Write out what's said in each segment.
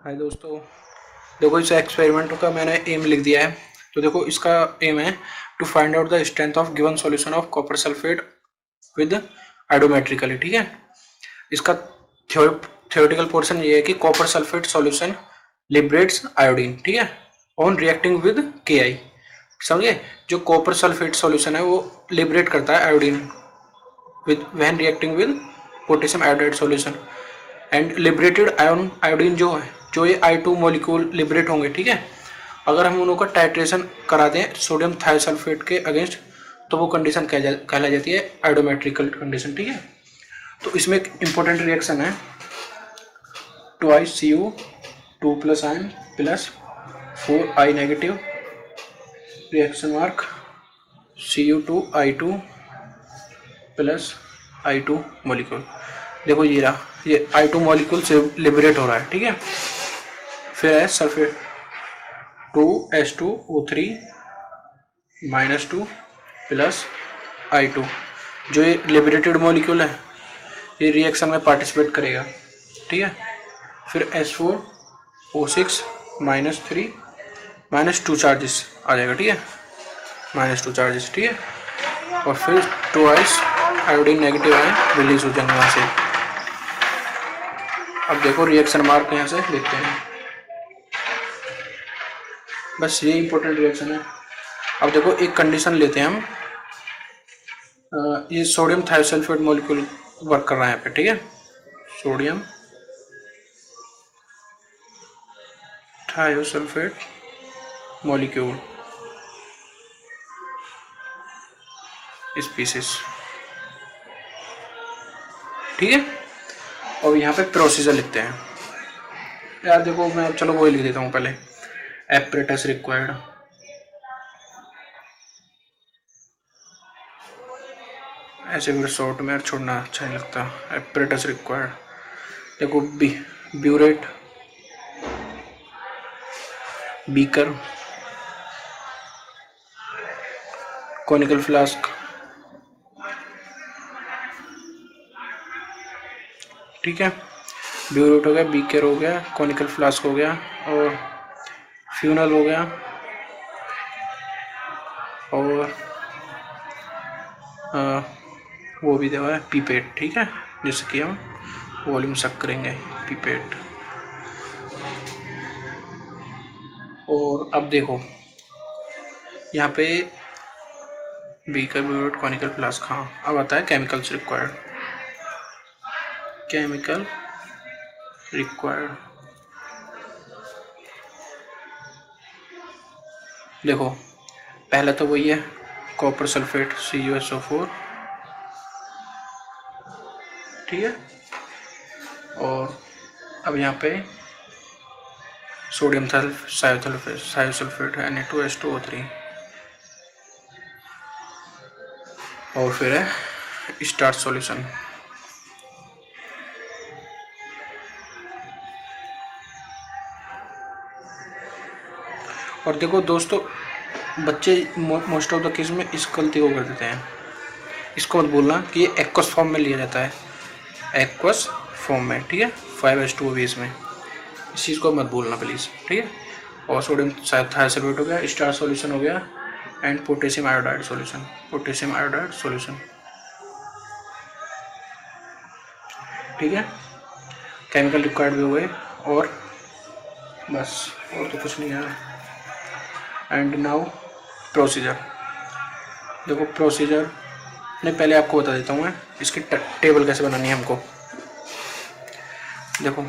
हाय दोस्तों, देखो इस एक्सपेरिमेंट का मैंने एम लिख दिया है। तो देखो इसका एम है to find out the strength of given solution of copper sulphate with iodometrically. ठीक है, इसका थ्योरेटिकल पोर्शन ये है कि copper sulphate solution liberates iodine, ठीक है, ऑन रिएक्टिंग विद के आई। समझे? जो कॉपर सल्फेट सॉल्यूशन है वो लिबरेट करता है iodine with when reacting with potassium iodide solution and liberated iodine जो है, जो ये I2 मॉलिक्यूल लिबरेट होंगे, ठीक है, अगर हम उनका टाइट्रेशन करा दें सोडियम थायोसल्फेट के अगेंस्ट तो वो कंडीशन कहलाई जाती है आयोडोमेट्रिकल कंडीशन। ठीक है, तो इसमें एक इंपॉर्टेंट रिएक्शन है 2ICU 2 plus ion plus 4I negative reaction mark Cu2I2 plus I2 molecule. देखो ये रहा, ये I2 मॉलिक्यूल से लिबरेट हो रहा है। ठीक है, फिर है सल्फेट 2H2O3 -2 प्लस I2। जो ये लिबरेटेड मॉलिक्यूल है ये रिएक्शन में पार्टिसिपेट करेगा। ठीक है, फिर H4O6 -3 -2 चार्जेस आ जाएगा। ठीक है, -2 चार्जेस। ठीक है, और फिर 2 आयोडीन नेगेटिव आयन रिलीज हो जाएंगे वहाँ से। अब देखो रिएक्शन मार्क यहाँ से देखते हैं, बस ये इंपॉर्टेंट रिएक्शन है। अब देखो एक कंडीशन लेते हैं हम, ये सोडियम थायोसल्फेट मॉलिक्यूल वर्क कर रहा है यहाँ पे। ठीक है, सोडियम थायोसल्फेट मॉलिक्यूल स्पीसीज। ठीक है, और यहाँ पे प्रोसीजर लिखते हैं यार। देखो मैं चलो वही लिख देता हूँ पहले, एपरेटस रिक्वायर्ड। ऐसे फिर शॉर्ट में छोड़ना अच्छा नहीं लगता। एपरेटस रिक्वायर्ड, देखो ब्यूरेट, बीकर, कॉनिकल फ्लास्क। ठीक है, ब्यूरेट हो गया, बीकर हो गया, कॉनिकल फ्लास्क हो गया, और फ्यूनल हो गया, और वो भी देवा है पीपेट। ठीक है, जैसे कि हम वॉल्यूम शक करेंगे पीपेट। और अब देखो यहाँ पे बीकर, ब्यूरेट, कॉनिकल फ्लास्क। हाँ, अब आता है केमिकल्स रिक्वायर्ड। केमिकल रिक्वायर्ड, देखो पहला तो वही है कॉपर सल्फेट CuSO4। ठीक है, और अब यहाँ पे सोडियम थायोसल्फेट Na2H2O3, और फिर है स्टार्च सॉल्यूशन। और देखो दोस्तों, बच्चे मोस्ट ऑफ द केस में इस गलती को कर देते हैं। इसको मत बोलना कि ये एक्वस फॉर्म में लिया जाता है, एक्वस फॉर्म में। ठीक है, 5H2O भी इसमें, इस चीज़ को मत भूलना प्लीज़। ठीक है, और सोडियम थायोसल्फेट हो गया, स्टार सॉल्यूशन हो गया, and potassium iodide solution, potassium iodide solution. ठीक है, केमिकल रिक्वायर्ड भी हो गए, और बस और तो कुछ नहीं है। And now procedure. देखो प्रोसीजर नहीं, पहले आपको बता देता हूँ मैं इसकी टेबल कैसे बनानी है हमको। देखो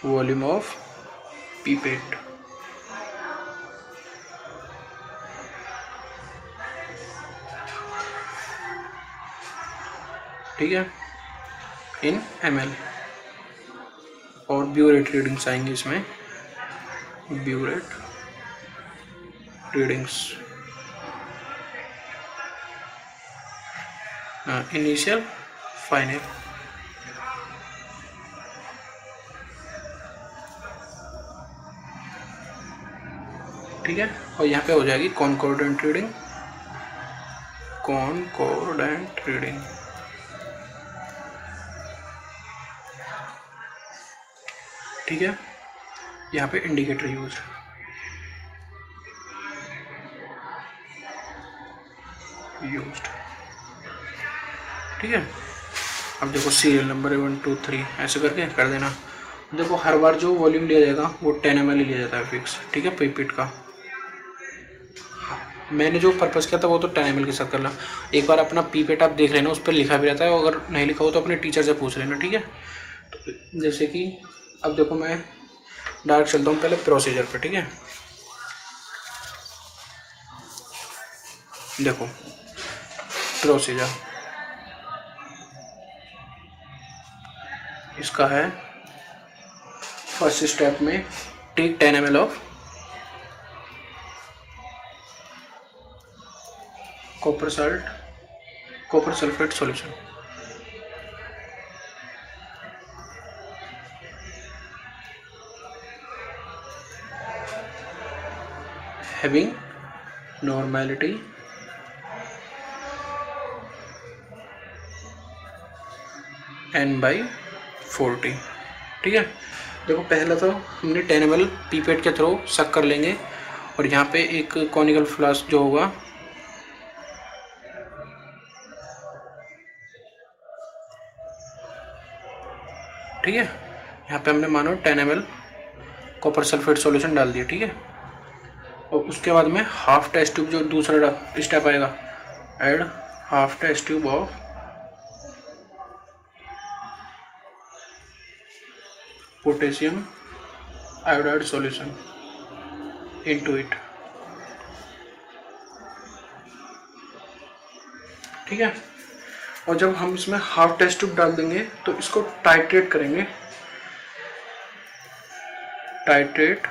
वॉल्यूम ऑफ पीपेट। ठीक है, इन ml, और ब्यूरेट रीडिंग्स आएंगे इसमें, ब्यूरेट रीडिंग्स इनिशियल फाइनल। ठीक है, और यहाँ पे हो जाएगी कॉन्कॉर्डेंट रीडिंग, कॉन्कॉर्डेंट रीडिंग। ठीक है, यहाँ पे इंडिकेटर यूज, ठीक है। अब देखो सीरियल नंबर 1 2 3 ऐसे करके कर देना। देखो हर बार जो वॉल्यूम लिया जाएगा वो 10 ml ही लिया जाता है फिक्स, ठीक है, पिपेट का। मैंने जो पर्पज़ किया था वो तो 10 ml के साथ कर ला। एक बार अपना पीपेट आप देख लेना, उस पर लिखा भी रहता है, अगर नहीं लिखा हो तो अपने टीचर से पूछ लेना, ठीक है। तो जैसे कि अब देखो मैं डायरेक्ट चलता हूँ पहले प्रोसीजर पे, ठीक है। देखो प्रोसीजर इसका है, फर्स्ट स्टेप में take 10 ml of copper sulphate solution, having normality N/40, ठीक है। देखो पहला तो हमने 10 ml पीपेट के थ्रू सक कर लेंगे, और यहाँ पे एक कॉनिकल फ्लास्क जो होगा, ठीक है, यहाँ पे हमने मानो 10 ml कॉपर सल्फेट सॉल्यूशन डाल दिया, ठीक है। और उसके बाद में हाफ टेस्ट ट्यूब, जो दूसरा स्टेप आएगा, add half test tube of potassium iodide solution into it, ठीक है। और जब हम इसमें हाफ टेस्ट ट्यूब डाल देंगे तो इसको टाइट्रेट करेंगे, titrate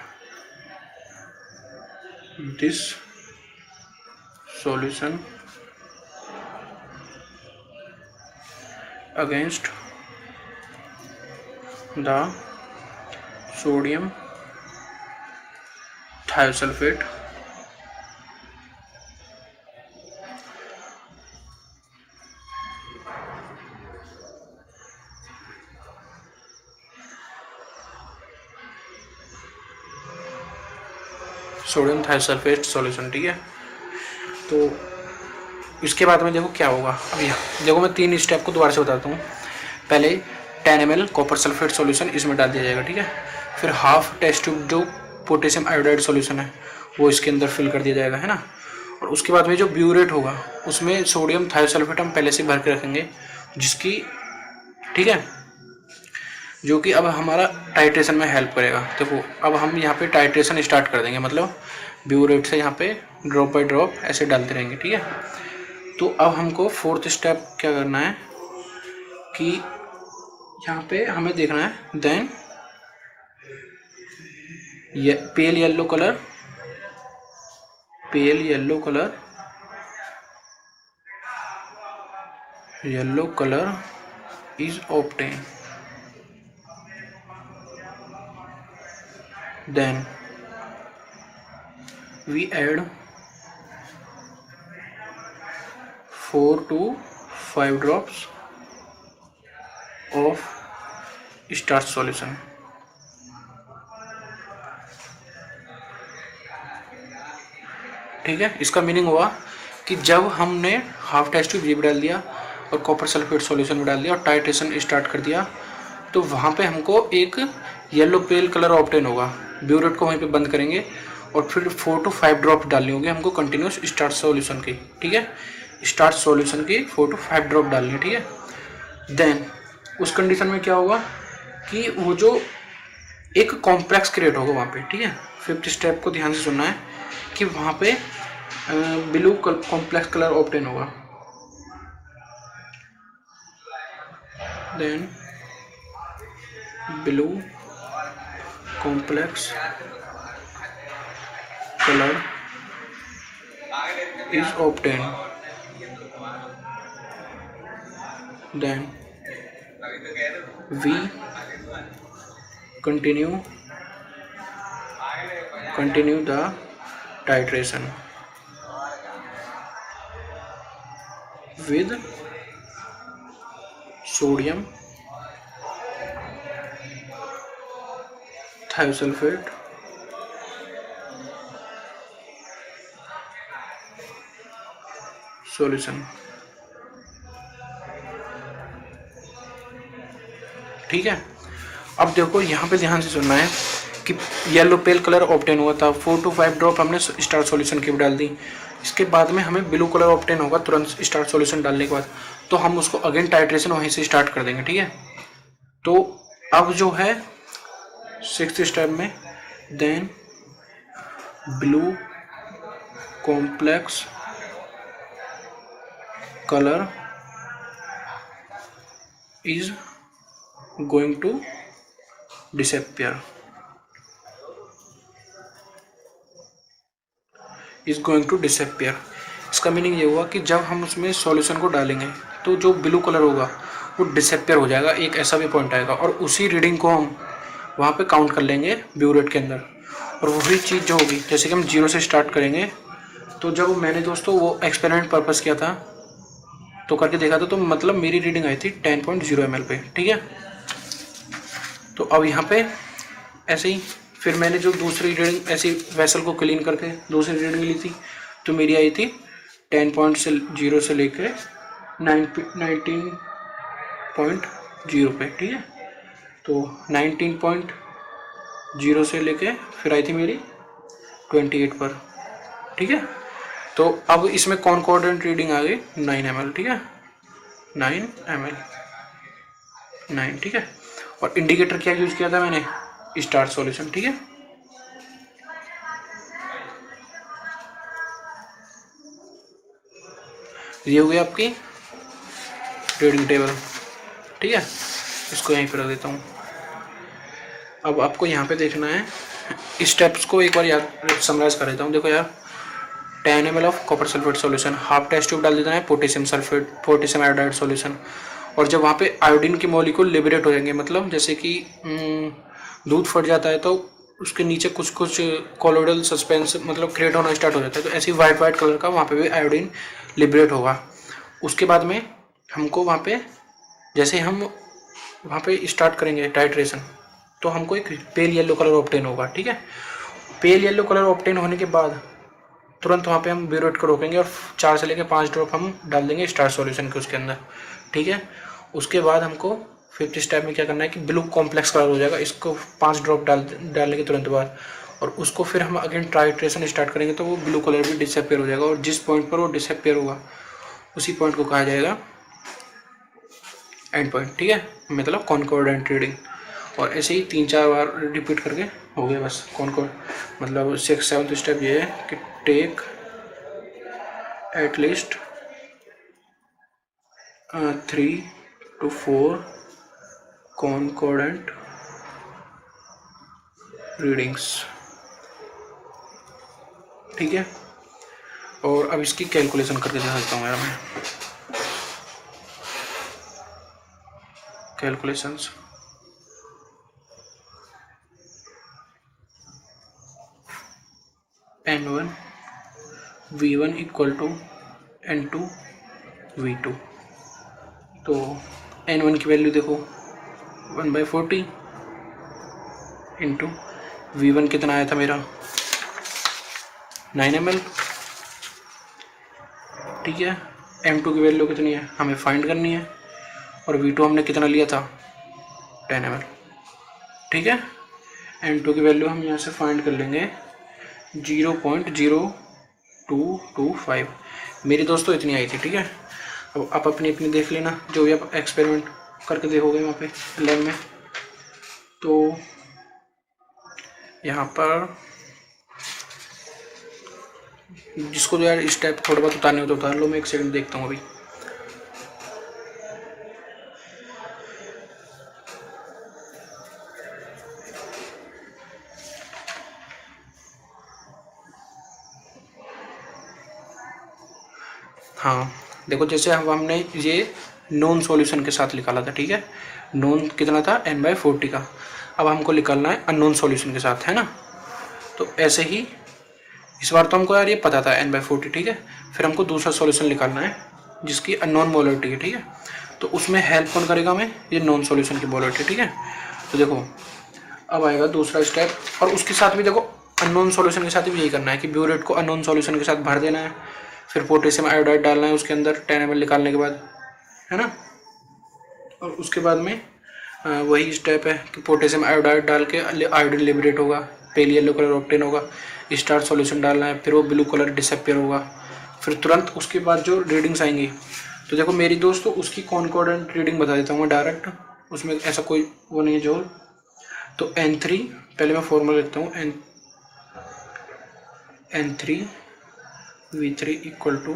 this solution against the sodium thiosulphate solution, ठीक है। तो इसके बाद में देखो क्या होगा। अभी देखो मैं 3 स्टेप को दोबारा से बताता हूँ। पहले 10 ml कॉपर सल्फेट सॉल्यूशन इसमें डाल दिया जाएगा, ठीक है। फिर हाफ टेस्ट ट्यूब जो पोटेशियम आयोडाइड सॉल्यूशन है वो इसके अंदर फिल कर दिया जाएगा, है ना। और उसके बाद में जो ब्यूरेट होगा उसमें सोडियम थायोसल्फेट हम पहले से भर के रखेंगे, जिसकी, ठीक है, जो कि अब हमारा टाइट्रेशन में हेल्प करेगा। देखो अब हम यहाँ पे टाइट्रेशन स्टार्ट कर देंगे, मतलब ब्यूरेट से यहाँ पे ड्रॉप बाय ड्रॉप ऐसे डालते रहेंगे, ठीक है। तो अब हमको 4th स्टेप क्या करना है कि यहाँ पे हमें देखना है, देन ये pale yellow colour is obtain, then we add 4 to 5 drops of starch solution, ठीक है। इसका मीनिंग हुआ कि जब हमने हाफ टेस्ट ट्यूब भी डाल दिया और कॉपर सल्फेट सॉल्यूशन भी डाल दिया और टाइट्रेशन स्टार्ट कर दिया, तो वहाँ पे हमको एक येलो पेल कलर ऑब्टेन होगा। ब्यूरेट को वहीं पे बंद करेंगे और फिर 4 to 5 ड्रॉप डालने होंगे हमको कंटिन्यूस स्टार्च सॉल्यूशन की, ठीक है। स्टार्च सॉल्यूशन की 4 to 5 ड्रॉप डालनी है, ठीक है। देन उस कंडीशन में क्या होगा कि वो जो एक कॉम्प्लेक्स क्रिएट होगा वहाँ पे, ठीक है। 5th स्टेप को ध्यान से सुनना है कि वहाँ पे ब्लू कॉम्प्लेक्स कलर ऑब्टेन होगा। Then blue complex color is obtained, then we continue the titration with sodium thiosulfate solution। ठीक है, अब देखो यहाँ पे ध्यान से सुनना है कि येलो पेल कलर ऑब्टेन हुआ था, 4 to 5 ड्रॉप हमने स्टार्ट सॉल्यूशन की डाल दी। इसके बाद में हमें ब्लू कलर ऑब्टेन होगा तुरंत स्टार्ट सॉल्यूशन डालने के बाद, तो हम उसको अगेन टाइट्रेशन वहीं से स्टार्ट कर देंगे। ठीक है, तो अब जो है 6th स्टेप में, then blue complex colour is going to disappear, is going to disappear. इसका मीनिंग ये हुआ कि जब हम उसमें सॉल्यूशन को डालेंगे तो जो ब्लू कलर होगा वो डिसअपियर हो जाएगा, एक ऐसा भी पॉइंट आएगा, और उसी रीडिंग को हम वहाँ पे काउंट कर लेंगे ब्यूरेट के अंदर। और वही चीज़ जो होगी, जैसे कि हम 0 से स्टार्ट करेंगे, तो जब मैंने दोस्तों वो एक्सपेरिमेंट पर्पस किया था तो करके देखा था, तो मतलब मेरी रीडिंग आई थी 10.0 ml पे। ठीक है, तो अब यहाँ पे ऐसे ही फिर मैंने जो दूसरी रीडिंग ऐसी वेसल को क्लीन करके दूसरी रीडिंग ली थी, तो मेरी आई थी 10.0 से लेके 19.0 पे। ठीक है, तो 19.0 से लेके फिर आई थी मेरी 28 पर। ठीक है, तो अब इसमें कॉन्कॉर्डेंट रीडिंग आ गई 9 ml। ठीक है, 9 ml 9। ठीक है, और इंडिकेटर क्या यूज किया था मैंने, स्टार्ट सॉल्यूशन। ठीक है, ये हो गई आपकी रीडिंग टेबल। ठीक है, इसको यहीं पर रख देता हूँ। अब आपको यहाँ पे देखना है, स्टेप्स को एक बार याद समराइज कर देता हूँ। देखो यार, 10 ml of copper sulphate solution, half test tube डाल देना है potassium sulphate, potassium iodide solution. और जब वहाँ पे आयोडीन की मॉलिक्यूल लिबरेट हो जाएंगे, मतलब जैसे कि दूध फट जाता है तो उसके नीचे कुछ कुछ कॉलोइडल सस्पेंस मतलब क्रिएट होना स्टार्ट हो जाता है, तो ऐसे ही वाइट कलर का वहाँ पे भी आयोडीन लिबरेट होगा। उसके बाद में हमको वहाँ पे, जैसे हम वहाँ पे स्टार्ट करेंगे टाइट्रेशन, तो हमको एक पेल येलो कलर ऑब्टेन होगा। ठीक है, पेल येलो कलर ऑब्टेन होने के बाद तुरंत वहाँ पे हम ब्यूरेट को रोकेंगे और 4 से लेकर 5 ड्रॉप हम डाल देंगे स्टार्ट सॉल्यूशन के उसके अंदर। ठीक है, उसके बाद हमको 5th स्टेप में क्या करना है कि ब्लू कॉम्प्लेक्स कलर हो जाएगा, इसको 5 ड्रॉप डालने के तुरंत बाद, और उसको फिर हम अगेन टाइट्रेशन स्टार्ट करेंगे, तो वो ब्लू कलर भी डिसअपियर हो जाएगा, और जिस पॉइंट पर वो डिसअपियर होगा उसी पॉइंट को कहा जाएगा एंड पॉइंट। ठीक है, मतलब कॉन्कॉर्डेंट रीडिंग। और ऐसे ही 3-4 बार रिपीट करके हो गया बस कॉन्कॉर्ड। मतलब 6th-7th स्टेप ये है कि take at least 3 to 4 concordant readings. ठीक है, और अब इसकी कैलकुलेशन करके दिखा देता हूँ यार मैं। Calculations, N1 V1 equal to N2 V2। तो N1 की वैल्यू देखो 1/40 इंटू V1 कितना आया था मेरा 9 ml। ठीक है, M2 की वैल्यू कितनी है हमें फाइंड करनी है, और V2 हमने कितना लिया था 10 ml। ठीक है, N2 की वैल्यू हम यहाँ से फाइंड कर लेंगे 0.0225। मेरी दोस्तों इतनी आई थी। ठीक है, अब आप अपनी अपनी देख लेना, जो भी आप एक्सपेरिमेंट करके देखोगे वहाँ पे लैब में। तो यहाँ पर जिसको यार स्टेप थोड़ा बहुत उतारने हो तो उतार लो, मैं एक सेकंड देखता हूँ अभी। हाँ देखो, जैसे अब हमने ये नॉन सॉल्यूशन के साथ निकाला था, ठीक है। नॉन कितना था, n/40 का। अब हमको निकालना है अननोन सॉल्यूशन के साथ, है ना। तो ऐसे ही इस बार तो हमको यार ये पता था n/40, ठीक है। फिर हमको दूसरा सॉल्यूशन निकालना है जिसकी अननोन मोलरिटी है, ठीक है। तो उसमें हेल्प कौन करेगा हमें, ये नॉन सॉल्यूशन की मोलरिटी, ठीक है। तो देखो अब आएगा दूसरा स्टेप, और उसके साथ भी देखो अननोन सॉल्यूशन के साथ भी यही करना है कि ब्यूरेट को अननोन सॉल्यूशन के साथ भर देना है, फिर पोटेशियम आयोडाइड डालना है उसके अंदर 10 ml निकालने के बाद, है ना। और उसके बाद में वही स्टेप है कि पोटेशियम आयोडाइड डाल के आयोडीन लिबरेट होगा, पेल येलो कलर ऑब्टेन होगा, स्टार्च सॉल्यूशन डालना है, फिर वो ब्लू कलर डिसअपियर होगा। फिर तुरंत उसके बाद जो रीडिंग्स आएंगी, तो देखो मेरी दोस्तों उसकी कॉन्कॉर्डेंट रीडिंग बता देता हूँ मैं डायरेक्ट, उसमें ऐसा कोई वो नहीं है जो। तो N3 पहले मैं फॉर्मूला लिखता हूँ, N3V3 इक्वल टू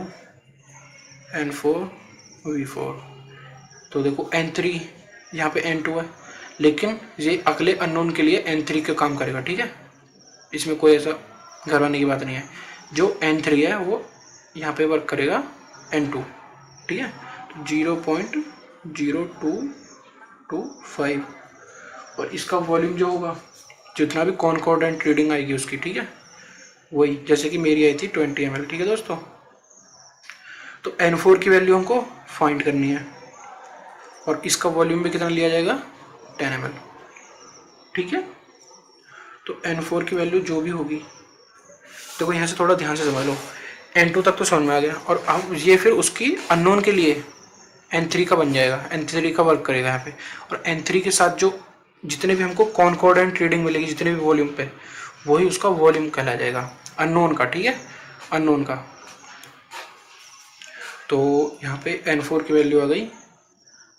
N4V4। तो देखो N3 यहाँ पे N2 है, लेकिन ये अगले अननोन के लिए N3 का काम करेगा, ठीक है। इसमें कोई ऐसा घबराने की बात नहीं है। जो N3 है वो यहाँ पे वर्क करेगा N2, ठीक है। तो 0.0225 और इसका वॉल्यूम जो होगा, जितना भी कॉन्कॉर्डेंट रीडिंग आएगी उसकी, ठीक है, वही जैसे कि मेरी आई थी 20 ml, ठीक है दोस्तों। तो N4 की वैल्यू हमको फाइंड करनी है, और इसका वॉल्यूम भी कितना लिया जाएगा, 10 ml, ठीक है। तो N4 की वैल्यू जो भी होगी, देखो यहाँ से थोड़ा ध्यान से समझ लो, N2 तक तो समझ में आ गया, और अब ये फिर उसकी अननोन के लिए N3 का बन जाएगा, N3 का वर्क करेगा यहाँ पे। और N3 के साथ जो जितने भी हमको कॉन्कॉर्डेंट रीडिंग मिलेगी जितने भी वॉल्यूम पे, वही उसका वॉल्यूम कहला जाएगा अननोन का, ठीक है, अननोन का। तो यहाँ पे N4 की वैल्यू आ गई,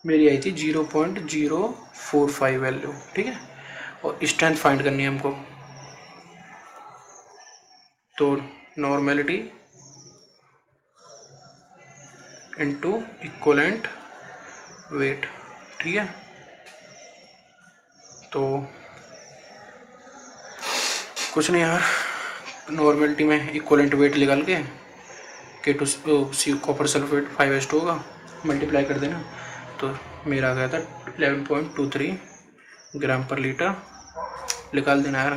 मेरी आई थी 0.045 वैल्यू, ठीक है। और स्ट्रेंथ फाइंड करनी है हमको, तो नॉर्मेलिटी इनटू इक्वलेंट वेट, ठीक है। तो कुछ नहीं यार, नॉर्मेलिटी में इक्वलेंट वेट निकाल के K2 कॉपर सल्फेट 5s2 होगा, मल्टीप्लाई कर देना, तो मेरा आ गया था 11.23 ग्राम पर लीटर, निकाल देना यार,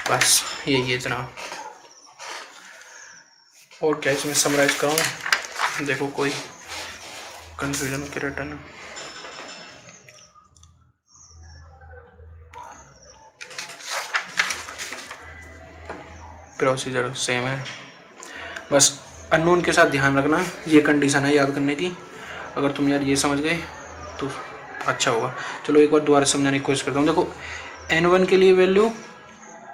बस यही है जनाब। और क्या इसमें समराइज कराऊँ, देखो कोई कंफ्यूजन की रिटर्न, प्रोसीजर सेम है, बस अननोन के साथ ध्यान रखना, ये कंडीशन है याद करने की। अगर तुम यार ये समझ गए तो अच्छा होगा। चलो एक बार दोबारा समझाने की कोशिश करता हूँ। देखो N1 के लिए वैल्यू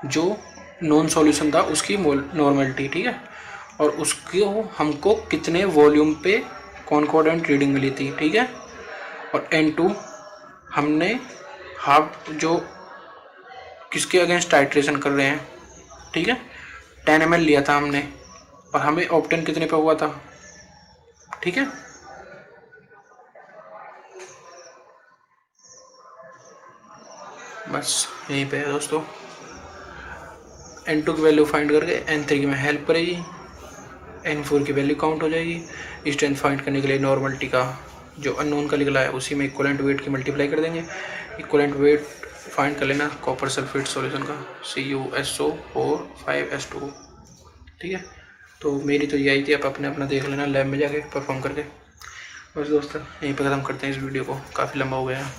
जो नॉन सॉल्यूशन था उसकी नॉर्मलिटी, ठीक है, और उसको हमको कितने वॉल्यूम पे कॉन्कॉर्डेंट रीडिंग मिली थी, ठीक है। और N2 हमने हाफ जो किसके अगेंस्ट टाइट्रेशन कर रहे हैं, ठीक है, 10 ml लिया था हमने, और हमें ऑप्टेन कितने पे हुआ था, ठीक है। बस यहीं पे है दोस्तों, N2 की वैल्यू फाइंड करके N3 की में हेल्प करेगी, N4 की वैल्यू काउंट हो जाएगी। स्ट्रेंथ फाइंड करने के लिए नॉर्मलिटी का जो अननोन का निकला है उसी में इक्वलेंट वेट की मल्टीप्लाई कर देंगे। इक्वलेंट वेट फाइंड कर लेना कॉपर सल्फेट सॉल्यूशन का, CuSO4 5s2, ठीक है। तो मेरी तो ये आई थी, आप अपने अपना देख लेना लैब में जाके परफॉर्म करके। बस दोस्तों यहीं पर ख़त्म करते हैं इस वीडियो को, काफ़ी लंबा हो गया है।